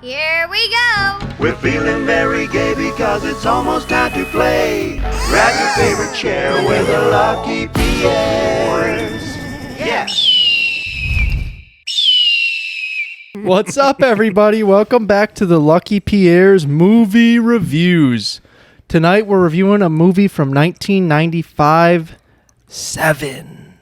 Here we go! We're feeling very gay because it's almost time to play. Grab your favorite chair with the Lucky Pierres. Yeah! What's up, everybody? Welcome back to the Lucky Pierre's Movie Reviews. Tonight we're reviewing a movie from 1995, Seven.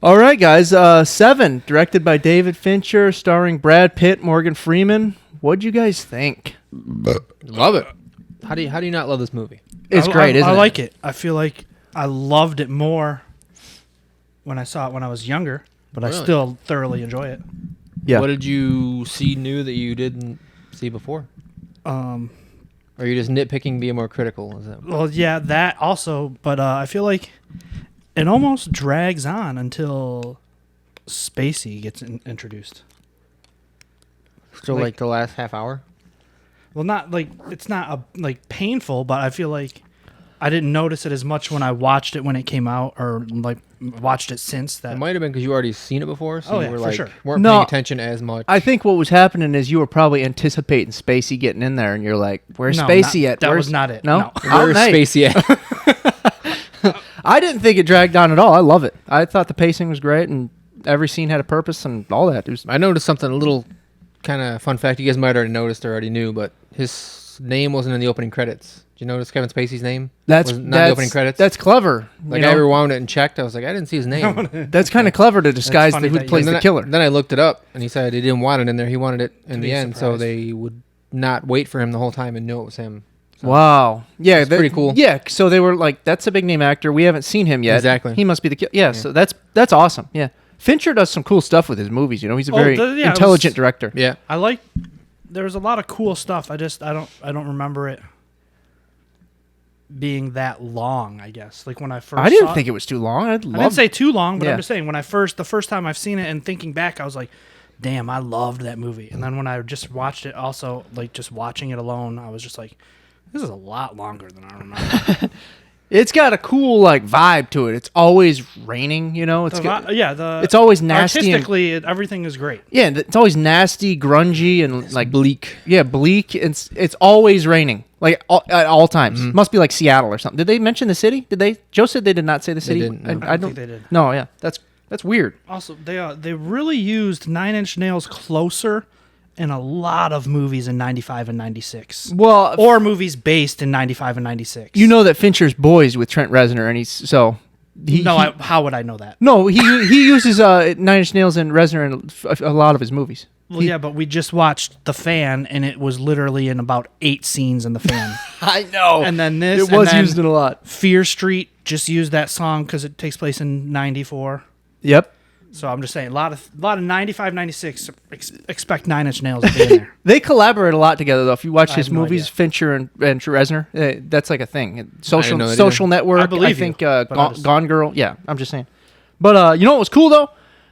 All right, guys. Seven, directed by David Fincher, starring Brad Pitt, Morgan Freeman. What'd you guys think? Love it. How do you not love this movie? It's great, isn't it? I like it. I feel like I loved it more when I saw it when I was younger, but I Really? still thoroughly enjoy it. Yeah. What did you see new that you didn't see before? Um, Or are you just nitpicking, being more critical? Is that? well, yeah, that also, but I feel like it almost drags on until Spacey gets introduced. So like- like the last half hour? Well, not like it's not like painful, but I feel like I didn't notice it as much when I watched it when it came out, or like watched it since that. It might have been because you already seen it before, so Oh, you yeah, were for like sure. weren't No, paying attention as much. I think what was happening is you were probably anticipating Spacey getting in there, and you're like, "Where's No, Spacey not- at?" that Where's- was not it. No, No. Where's Mate, Spacey at? I didn't think it dragged on at all. I love it. I thought the pacing was great, and every scene had a purpose, and all that. It was, I noticed something, a little kind of fun fact you guys might already noticed or already knew, but his name wasn't in the opening credits. Did you notice Kevin Spacey's name? that's was not in the opening credits. That's clever. Like you I know? rewound it and checked. I was like, I didn't see his name. That's kind of clever to disguise funny who that you- plays And the killer. Then I looked it up, and he said he didn't want it in there. He wanted it in To the be a end, so surprise. they would not wait for him the whole time and know it was him. Wow. Yeah, It's pretty cool. Yeah, so they were like, "That's a big name actor. We haven't seen him yet. Exactly. He must be the killer." Yeah, so that's awesome. Yeah, Fincher does some cool stuff with his movies. You know, he's a Oh, very yeah, it intelligent was- director. Yeah, I like. There was a lot of cool stuff. I don't remember it being that long. I guess like when I first. I didn't saw think it was too long. I didn't say too long, but Yeah. I'm just saying when the first time I've seen it and thinking back, I was like, "Damn, I loved that movie." And then when I just watched it, also like just watching it alone, I was just like, "This is a lot longer than I remember." It's got a cool like vibe to it. It's always raining. You know, it's good. It's always nasty and- Artistically, everything is great. Yeah, it's always nasty, grungy, and like bleak. Yeah, bleak. It's always raining, like at all times. Mm-hmm. Must be like Seattle or something. Did they mention the city? Did they? Joe said they did not say the city. didn't, no. I don't think they did. No, yeah, that's weird. Also, they really used Nine Inch Nails closer in a lot of movies in 95 and 96. Well, Or movies based in 95 and 96. you know that Fincher's boys with Trent Reznor, and How would I know that? he uses Nine Inch Nails and Reznor in a lot of his movies. Well, yeah, but we just watched The Fan, and it was literally in about 8 scenes in The Fan. I know, And then this, it was and then used in a lot. Fear Street just used that song because it takes place in 94. Yep, So I'm just saying, a lot of 95, 96, expect Nine Inch Nails to be in there. they collaborate a lot together though. If you watch I his have no movies, idea. Fincher and Reznor, that's like a thing. know that Social either. Network. I believe you, think but I just- Gone Girl. Yeah, I'm just saying. But you know what was cool though?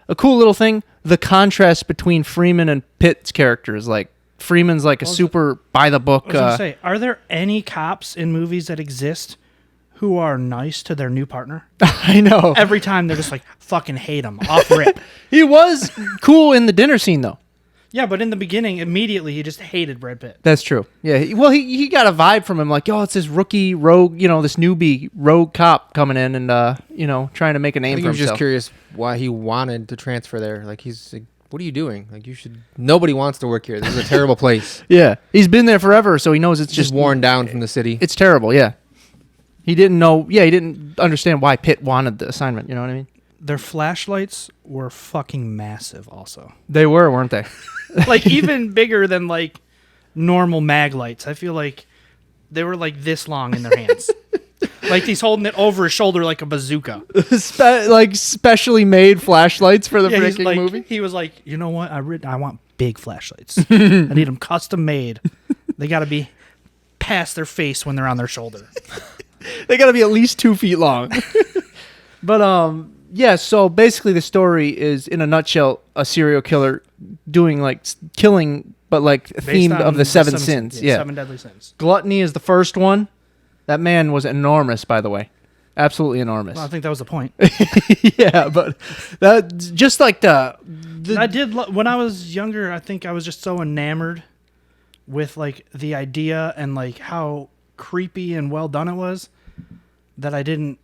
A cool little thing. The contrast between Freeman and Pitt's characters. Like Freeman's like a super by the book. I was going to say, are there any cops in movies that exist who are nice to their new partner? I know. Every time they're just like, fucking hate him, off rip. He was cool in the dinner scene though. Yeah, but in the beginning, immediately, he just hated Brad Pitt. That's true. Yeah. He got a vibe from him like, oh, it's this rookie rogue, this newbie rogue cop coming in and trying to make a I name think for he was just himself. curious why he wanted to transfer there. Like he's like, what are you doing? Like you should. Nobody wants to work here. This is a terrible place. Yeah. He's been there forever, so he knows it's Just just worn down from the city. It's terrible. Yeah. He didn't know. Yeah, he didn't understand why Pitt wanted the assignment. You know what I mean? Their flashlights were fucking massive, also. They were, weren't they? Like, even bigger than, like, normal mag lights. I feel like they were, like, this long in their hands. Like, he's holding it over his shoulder like a bazooka. Like specially made flashlights for the Yeah, he's freaking like, movie. he was like, you know what? I want big flashlights. I need them custom made. They got to be past their face when they're on their shoulder. They got to be at least 2 feet long. But yeah. So basically, the story is, in a nutshell, a serial killer doing like killing, but like Based themed on of the seven sins. Yeah. 7 deadly sins. Gluttony is the first one. That man was enormous, by the way. absolutely enormous. Well, I think that was the point. Yeah, but that just like the I did when I was younger. I think I was just so enamored with like the idea and like how creepy and well done it was that I didn't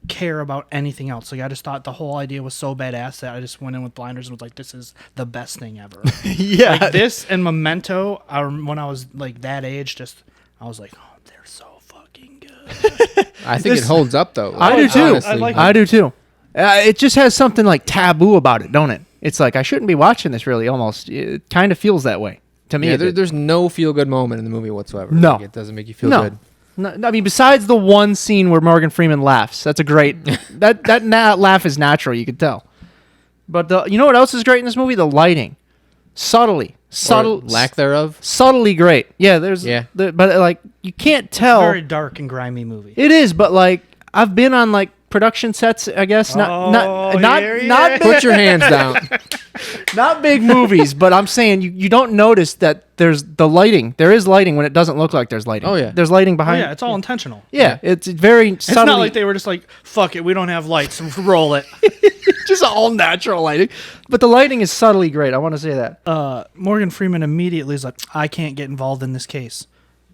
care about anything else. Like I just thought the whole idea was so badass that I just went in with blinders and was like, "This is the best thing ever." yeah. Like this and Memento. When I was like that age, I was like, "Oh, they're so fucking good." I think it holds up though. I do too. honestly. I like I do too. It just has something like taboo about it, don't it? It's like I shouldn't be watching this. Really, almost. It kind of feels that way to me. Yeah, it did. there's no feel good moment in the movie whatsoever. No. Like, it doesn't make you feel No. good. No, I mean, besides the one scene where Morgan Freeman laughs, that's a great. that laugh is natural. You could tell. But you know what else is great in this movie? The lighting, subtly, Or lack thereof. subtly great. Yeah, but like you can't tell. Very dark and grimy movie. It is, but like I've been on like production sets, I guess. Not Put your hands down. not big movies, but I'm saying you don't notice that there's the lighting. There is lighting when it doesn't look like there's lighting. Oh, yeah. There's lighting Oh, behind. yeah, it's all intentional. Yeah, it's very It's subtly. not like they were just like, "Fuck it, we don't have lights, roll it." just all natural lighting. But the lighting is subtly great. I want to say that. Morgan Freeman immediately is like, "I can't get involved in this case,"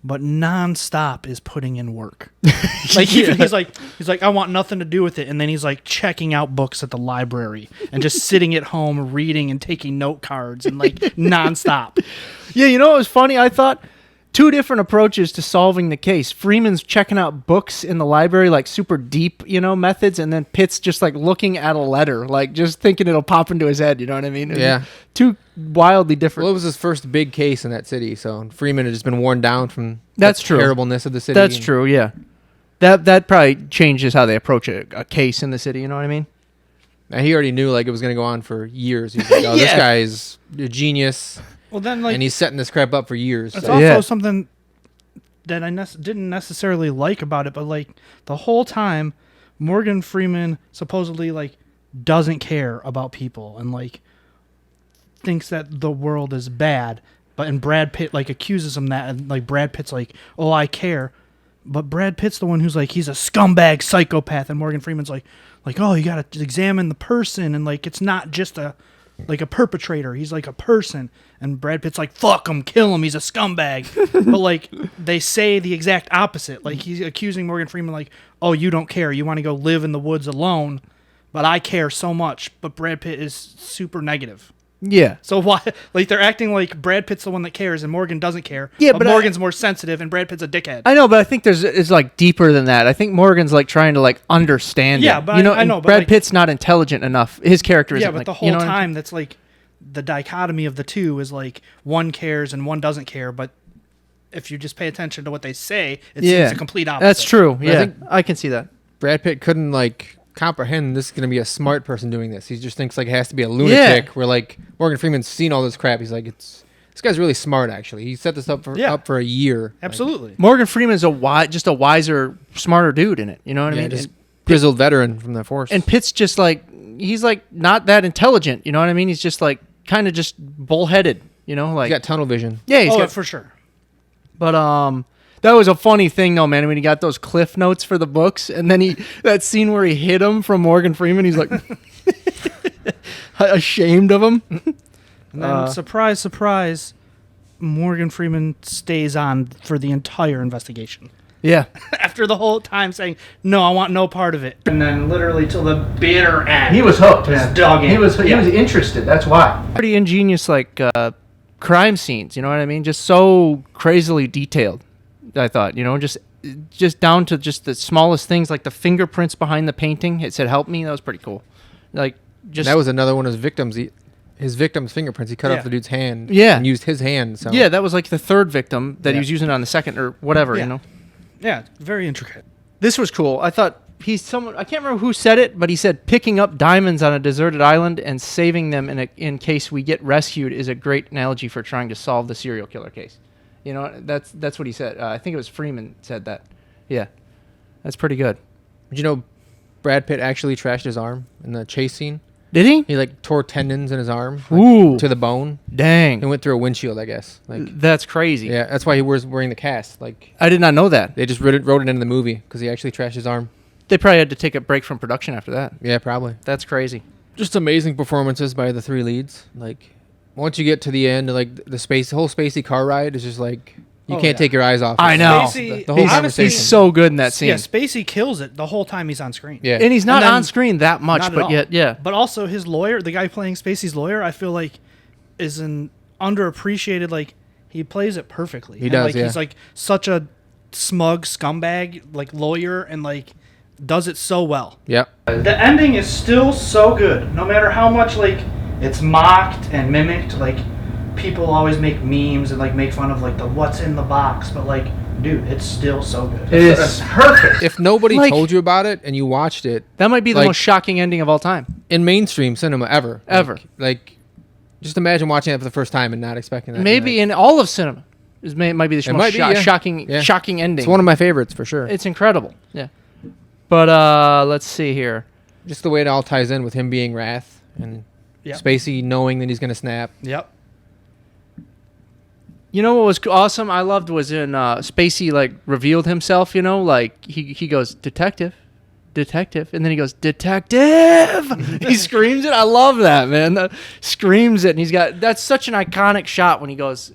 but nonstop is putting in work. Like even he's like, "I want nothing to do with it," and then he's like checking out books at the library and just sitting at home reading and taking note cards and like nonstop. Yeah, you know what was funny? I thought two different approaches to solving the case. Freeman's checking out books in the library, like super deep, methods, and then Pitt's just like looking at a letter, like just thinking it'll pop into his head. You know what I mean? Yeah. Two wildly different. Well, it was his first big case in that city, so Freeman had just been worn down from That's the true. terribleness of the city. That's and- true. Yeah. That probably changes how they approach a case in the city. You know what I mean? And he already knew like it was going to go on for years. He was like, "Oh, this Yeah. guy is a genius," Well, then like and he's setting this crap up for years. it's so- also Yeah. something that I didn't necessarily like about it, but like the whole time, Morgan Freeman supposedly like doesn't care about people and like thinks that the world is bad, and Brad Pitt like accuses him that, and like Brad Pitt's like, "Oh, I care," but Brad Pitt's the one who's like, he's a scumbag psychopath, and Morgan Freeman's like, "Oh, you gotta examine the person, and like it's not just a perpetrator. He's like a person." And Brad Pitt's like, "Fuck him, kill him. He's a scumbag." But like they say the exact opposite. Like he's accusing Morgan Freeman like, "Oh, you don't care. You want to go live in the woods alone, but I care so much." But Brad Pitt is super negative. Yeah. So why? Like they're acting like Brad Pitt's the one that cares and Morgan doesn't care. Yeah, but but Morgan's more sensitive and Brad Pitt's a dickhead. I know, but I think it's like deeper than that. I think Morgan's like trying to like understand. Yeah, it. but you know, I know, and but, Brad like- Pitt's not intelligent enough. His character isn't. Yeah, but like, the whole time that's like the dichotomy of the two is like one cares and one doesn't care. But if you just pay attention to what they say, it seems the complete opposite. That's true. I Yeah, think- I can see that. Brad Pitt couldn't like comprehend this is going to be a smart person doing this. He just thinks like it has to be a lunatic. Where like Morgan Freeman's seen all this crap. He's like, this guy's really smart. Actually, he set this up for a year. Absolutely. Morgan Freeman's just a wiser, smarter dude in it. You know what I mean? Just grizzled veteran from the force. And Pitt's just like he's like not that intelligent. You know what I mean? He's just like kind of just bullheaded. You know, like he got tunnel vision. yeah, he's Oh, got. for sure. But that was a funny thing though, man. When he got those cliff notes for the books, and then that scene where he hid him from Morgan Freeman, he's like ashamed of him. And then, surprise, surprise, Morgan Freeman stays on for the entire investigation. Yeah, After the whole time saying, "No, I want no part of it." And then literally till the bitter end. he was hooked. Just dug in. He was Yeah. interested. That's why. Pretty ingenious, like crime scenes. You know what I mean? Just so crazily detailed. I thought, just down to just the smallest things, like the fingerprints behind the painting. It said "Help me." That was pretty cool. Like just That was another one of his victims. His victim's fingerprints. He cut Yeah. off the dude's hand. Yeah. And used his hand. So yeah. That was like the third victim that he Yeah. was using on the second or whatever. Yeah. You know. Yeah, very intricate. This was cool. I thought I can't remember who said it, but he said picking up diamonds on a deserted island and saving them in case we get rescued is a great analogy for trying to solve the serial killer case. You know, that's what he said. I think it was Freeman said that. Yeah, that's pretty good. Did you know Brad Pitt actually trashed his arm in the chase scene? Did he? He like tore tendons in his arm like, Ooh. to the bone. He Dang, went through a windshield, I guess. Like that's crazy. yeah, that's why he was wearing the cast. Like I did not know that. they just wrote it into the movie because he actually trashed his arm. They probably had to take a break from production after that. Yeah, probably. That's crazy. Just amazing performances by the three leads. Like, once you get to the end, like the whole Spacey car ride is just like you can't take your eyes off. I know. Spacey- The whole He's, conversation. he's so good in that scene. Yeah, Spacey kills it the whole time he's on screen. Yeah. And he's not And then- on screen that much, Not at but all. yet, yeah. But also his lawyer, the guy playing Spacey's lawyer, I feel like is an underappreciated. Like he plays it perfectly. He does, Like yeah. he's like such a smug scumbag, like lawyer, and like does it so well. Yep. The ending is still so good, no matter how much like it's mocked and mimicked. Like people always make memes and like make fun of like the what's in the box, but like, dude, it's still so good. It is. It's perfect. If nobody Like- told you about it and you watched it That might be the Like- most shocking ending of all time. in mainstream cinema ever. Ever. Like just imagine watching it for the first time and not expecting that. Maybe Like, in all of cinema. Might be the It most might be, yeah. shocking Yeah. shocking ending. it's one of my favorites for sure. It's incredible. Yeah. But let's see here. Just the way it all ties in with him being Wrath and Yep. Spacey knowing that he's going to snap. Yep. You know what was awesome? I loved was in Spacey like revealed himself. You know, like he goes detective, and then he goes detective. He screams it. I love that, man. Screams it, and he's got that's such an iconic shot when he goes.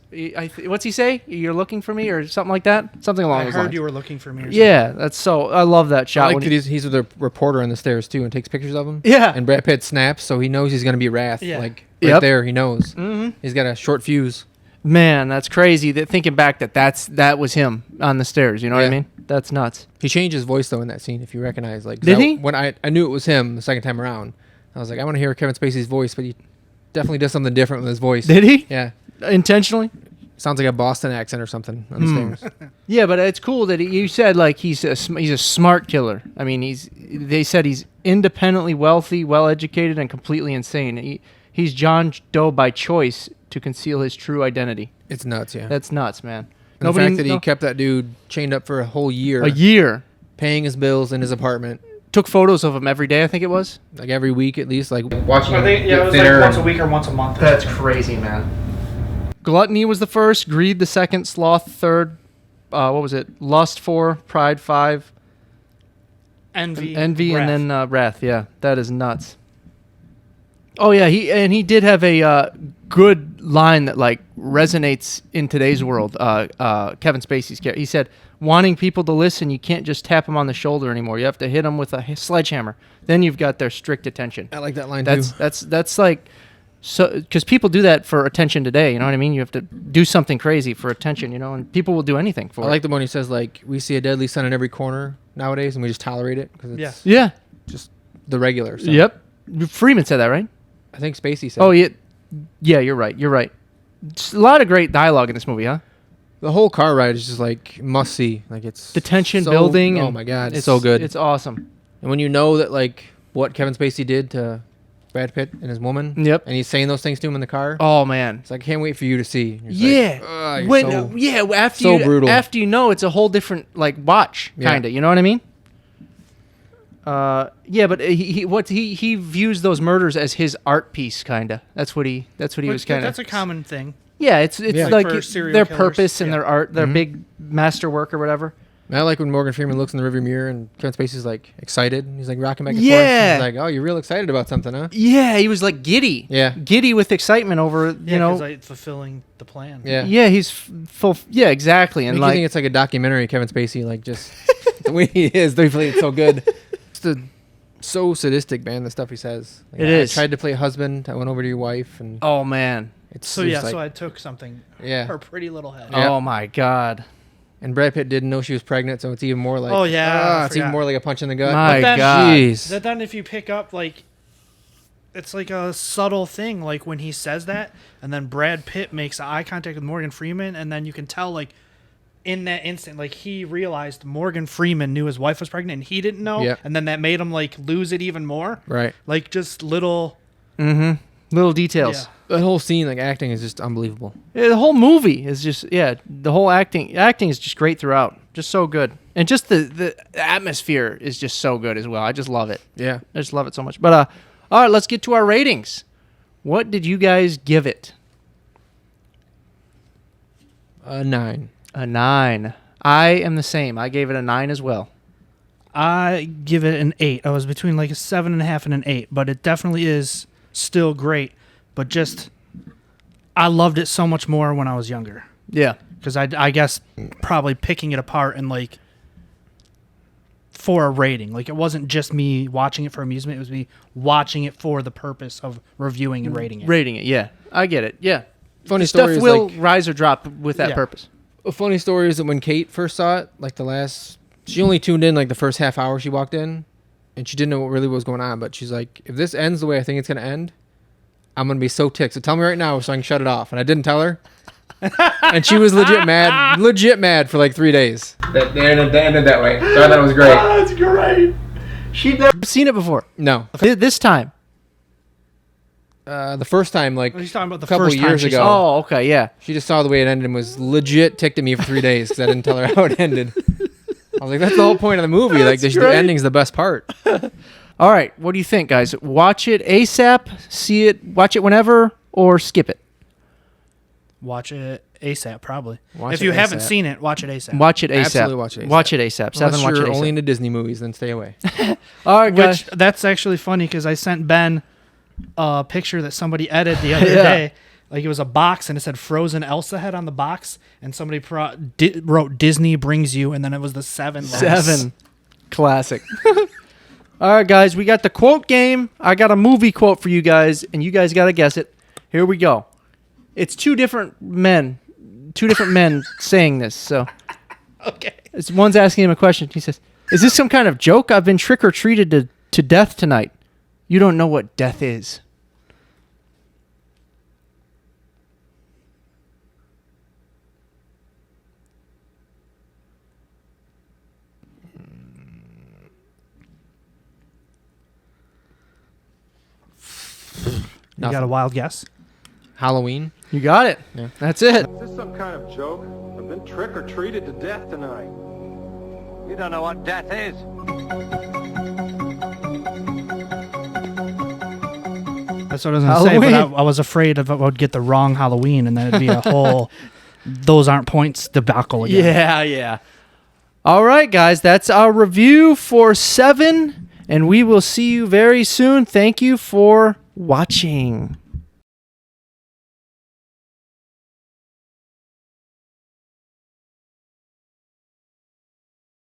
What's he say? You're looking for me, or something like that. Something along I those heard lines. you were looking for me. Or something. Yeah, that's so. I love that I shot. like when that he- he's with a reporter on the stairs too and takes pictures of him. Yeah. And Brad Pitt snaps, so he knows he's going to be Wrath. Yeah. Like right Yep. there, he knows. Mhm. He's got a short fuse. Man, that's crazy. That thinking back, that was him on the stairs. You know what I Yeah. mean? That's nuts. He changed his voice though in that scene. If you recognize, like, 'cause Did he? When I knew it was him the second time around, I was like, I want to hear Kevin Spacey's voice, but he definitely does something different with his voice. Did he Yeah, intentionally? sounds like a Boston accent or something on the stairs. Yeah, but it's cool that you said like he's a smart killer. I mean, they said he's independently wealthy, well educated, and completely insane. He's John Doe by choice to conceal his true identity. It's nuts, yeah. That's nuts, man. And the fact that he no- kept that dude chained up for a whole year, a year paying his bills in his apartment, took photos of him every day. I think it was. like every week at least, like watching I him think get it was thinner like once a and- week or once a month. or something. crazy, man. Gluttony was the first. Greed the second. Sloth third. What was it? Lust 4. Pride 5. Envy, Envy, wrath. and then Wrath. Yeah, that is nuts. Oh yeah, he did have a good line that like resonates in today's world. Kevin Spacey's character. He said, "Wanting people to listen, you can't just tap them on the shoulder anymore. You have to hit them with a sledgehammer. Then you've got their strict attention." I like that line That's too. that's like so because people do that for attention today. You know what I mean? You have to do something crazy for attention. You know, and people will do anything for I it. like the one he says like, we see a deadly sun in every corner nowadays, and we just tolerate it because it's Yeah. Yeah. just the regular. So. Yep. Freeman said that, right? I think Spacey said. Oh yeah. Yeah, you're right. You're right. Just a lot of great dialogue in this movie, huh? The whole car ride is just like must see. Like it's The tension so- building. Oh and my god, it's so good. It's awesome. And when you know that like what Kevin Spacey did to Brad Pitt and his woman, Yep. and he's saying those things to him in the car, Oh man. it's like I can't wait for you to see. You're just Yeah. like, "Ugh, you're When so-" yeah, after so you brutal. after you know it's a whole different like watch Yeah. kind of, you know what I mean? Yeah, but he views those murders as his art piece kind of. That's what he was Which, kind of. that's a common thing. Yeah, it's Yeah. like For serial their killers, purpose and yeah. their art, their Mhm. big masterwork or whatever. And I like when Morgan Freeman looks in the rearview mirror and Kevin Spacey's like excited. And he's like rocking back and forth. Yeah. He's like, oh, you're real excited about something, huh? Yeah, he was like giddy. Yeah. Giddy with excitement over, Yeah, you know. like fulfilling the plan. Yeah. Yeah, he's full. Yeah, exactly. Make And you like, think it's like a documentary of Kevin Spacey, like just the way he is. They play it so good. So sadistic, man. The stuff he says. Like, It I is. tried to play a husband. I went over to your wife, and oh man. it's So just yeah, like, so I took something. yeah. Her pretty little head. Yeah. Oh my God. And Brad Pitt didn't know she was pregnant, so it's even more like, Oh, yeah, I it's even forgot. more like a punch in the gut. My But then- God. Jeez. That then if you pick up like, it's like a subtle thing. Like when he says that, and then Brad Pitt makes eye contact with Morgan Freeman, and then you can tell like, in that instant, like he realized Morgan Freeman knew his wife was pregnant, and he didn't know, Yep. and then that made him like lose it even more. Right. Like just little. Mm-hmm. Little details. Yeah. That whole scene, like acting, is just unbelievable. Yeah, the whole movie is just the whole acting is just great throughout. Just so good. And just the atmosphere is just so good as well. I just love it. Yeah. I just love it so much. But all right, let's get to our ratings. What did you guys give it? 9. A 9. I am the same. I gave it a 9 as well. I give it an 8. I was between like a 7.5 and an 8, but it definitely is still great. But just, I loved it so much more when I was younger. Yeah. Because I guess probably picking it apart and like for a rating. Like it wasn't just me watching it for amusement. It was me watching it for the purpose of reviewing and rating it. Rating it, yeah. I get it, yeah. Funny Stuff story is will like rise or drop with that Yeah. purpose. a funny story is that when Kate first saw it, like she only tuned in like the first half hour she walked in, and she didn't know what really was going on. But she's like, if this ends the way I think it's gonna end, I'm gonna be so ticked. So tell me right now so I can shut it off. And I didn't tell her. And she was legit mad for like 3 days. That they ended that way. So I thought it was great. That's great. She'd never seen it before. No, This time. the first time like He's talking about the couple first time years she ago. saw Oh, okay, yeah. she just saw the way it ended and was legit ticked at me for 3 days because I didn't tell her how it ended. I was like, that's the whole point of the movie. Like the great. ending's the best part. All right, what do you think, guys? Watch it ASAP, watch it whenever, or skip it? Watch it ASAP, probably. Watch If it you haven't ASAP. seen it, watch it ASAP. Watch it ASAP. Absolutely watch it ASAP. Watch it ASAP. Seven, Unless watch it you're ASAP. only into Disney movies, then stay away. All right, guys. Which that's actually funny because I sent Ben a picture that somebody edited the other Yeah. day. Like it was a box and it said Frozen Elsa head on the box, and somebody wrote Disney brings you, and then it was the 7. letters. 7. Classic. All right, guys, we got the quote game. I got a movie quote for you guys, and you guys got to guess it. Here we go. It's two different men saying this. So, Okay. one's asking him a question. He says, "Is this some kind of joke? I've been trick or treated to death tonight. You don't know what death is." You got a wild guess? Halloween. You got it. Yeah. That's it. Is this some kind of joke? I've been trick or treated to death tonight. You don't know what death is. That's what I was going to say, but Halloween. I was afraid if I would get the wrong Halloween, and then it'd be a whole those aren't points debacle again. Yeah, yeah. All right, guys, that's our review for 7, and we will see you very soon. Thank you for watching.